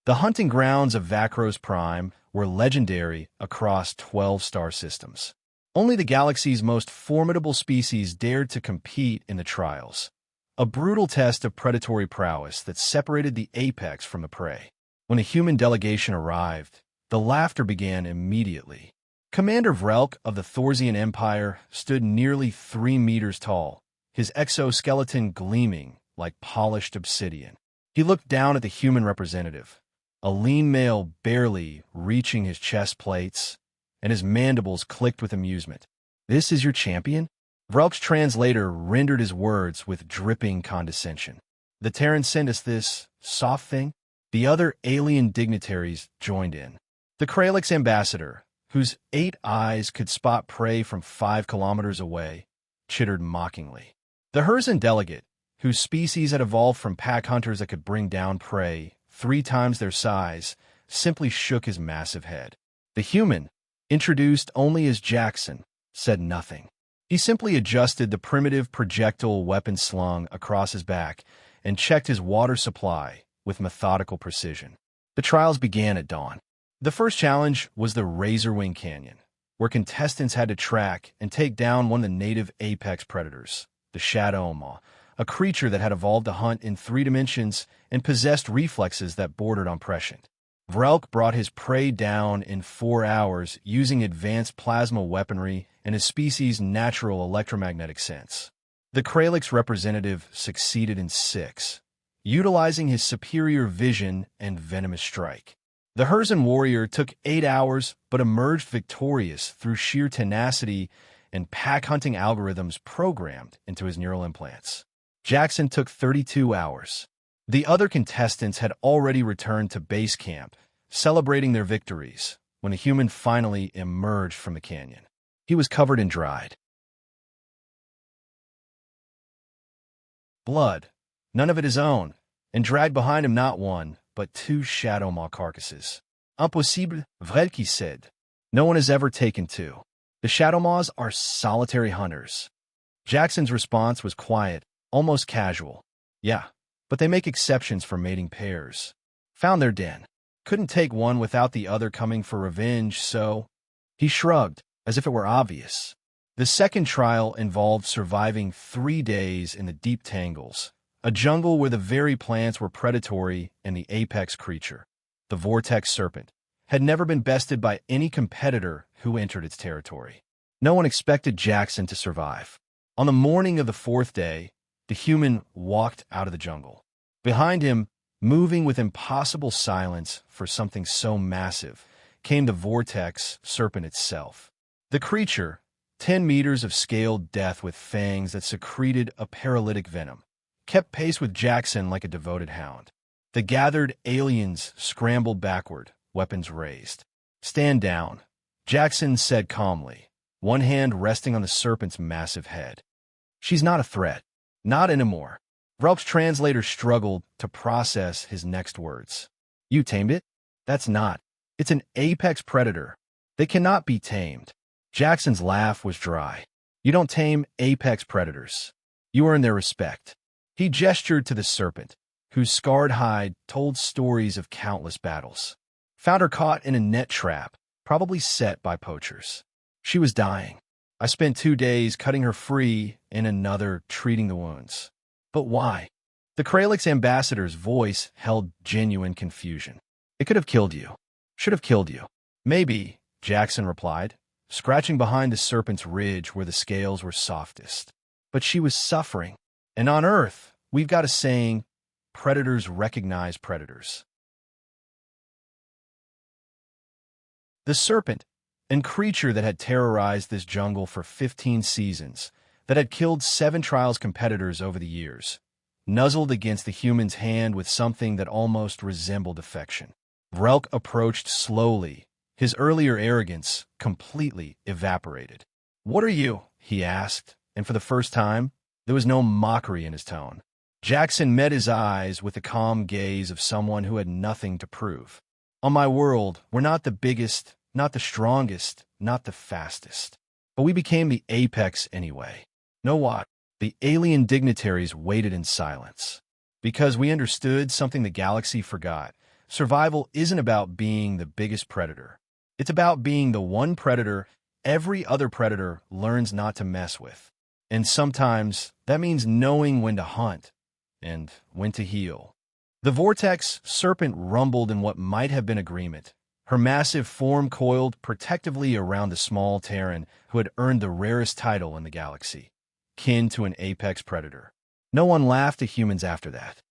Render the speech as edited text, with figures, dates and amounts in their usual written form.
The hunting grounds of Vakros Prime were legendary across 12 star systems. Only the galaxy's most formidable species dared to compete in the trials, a brutal test of predatory prowess that separated the apex from the prey. When a human delegation arrived, the laughter began immediately. Commander Vrelk of the Thorsian Empire stood nearly 3 meters tall, his exoskeleton gleaming like polished obsidian. He looked down at the human representative, a lean male barely reaching his chest plates, and his mandibles clicked with amusement. "This is your champion?" Vrelk's translator rendered his words with dripping condescension. "The Terran sent us this soft thing?" The other alien dignitaries joined in. The Kralix ambassador, whose 8 eyes could spot prey from 5 kilometers away, chittered mockingly. The Herzen delegate, whose species had evolved from pack hunters that could bring down prey 3 times their size, simply shook his massive head. The human, introduced only as Jackson, said nothing. He simply adjusted the primitive projectile weapon slung across his back and checked his water supply with methodical precision. The trials began at dawn. The first challenge was the Razorwing Canyon, where contestants had to track and take down one of the native apex predators, the Shadow Maw, a creature that had evolved to hunt in 3 dimensions and possessed reflexes that bordered on prescient. Vrelk brought his prey down in 4 hours using advanced plasma weaponry and his species' natural electromagnetic sense. The Kralix representative succeeded in 6, utilizing his superior vision and venomous strike. The Herzen warrior took 8 hours but emerged victorious through sheer tenacity and pack-hunting algorithms programmed into his neural implants. Jackson took 32 hours. The other contestants had already returned to base camp, celebrating their victories, when a human finally emerged from the canyon. He was covered in dried blood, none of it his own, and dragged behind him not 1, but 2 Shadow Maw carcasses. "Impossible," Vrelki said. "No one has ever taken 2. The Shadow Maws are solitary hunters." Jackson's response was quiet, almost casual. "Yeah, but they make exceptions for mating pairs. Found their den. Couldn't take one without the other coming for revenge, so—" He shrugged, as if it were obvious. The second trial involved surviving 3 days in the deep tangles, a jungle where the very plants were predatory and the apex creature, the vortex serpent, had never been bested by any competitor who entered its territory. No one expected Jackson to survive. On the morning of the 4th day, the human walked out of the jungle. Behind him, moving with impossible silence for something so massive, came the vortex serpent itself. The creature, 10 meters of scaled death with fangs that secreted a paralytic venom, kept pace with Jackson like a devoted hound. The gathered aliens scrambled backward, weapons raised. "Stand down," Jackson said calmly, one hand resting on the serpent's massive head. "She's not a threat. Not anymore." Vrelk's translator struggled to process his next words. "You tamed it? That's not. It's an apex predator. They cannot be tamed." Jackson's laugh was dry. "You don't tame apex predators. You earn their respect." He gestured to the serpent, whose scarred hide told stories of countless battles. "Found her caught in a net trap, probably set by poachers. She was dying. I spent 2 days cutting her free and another treating the wounds." "But why?" The Kralix ambassador's voice held genuine confusion. "It could have killed you. Should have killed you." "Maybe," Jackson replied, scratching behind the serpent's ridge where the scales were softest. "But she was suffering. And on Earth, we've got a saying, predators recognize predators." The serpent, a creature that had terrorized this jungle for 15 seasons, that had killed 7 trials competitors over the years, nuzzled against the human's hand with something that almost resembled affection. Vrelk approached slowly, his earlier arrogance completely evaporated. "What are you?" he asked, and for the first time, there was no mockery in his tone. Jackson met his eyes with the calm gaze of someone who had nothing to prove. "On my world, we're not the biggest, not the strongest, not the fastest. But we became the apex anyway. Know what?" The alien dignitaries waited in silence. "Because we understood something the galaxy forgot, Survival isn't about being the biggest predator. It's about being the one predator every other predator learns not to mess with. And sometimes that means knowing when to hunt and when to heal. The vortex serpent rumbled in what might have been agreement. Her massive form coiled protectively around the small Terran who had earned the rarest title in the galaxy, kin to an apex predator. No one laughed at humans after that.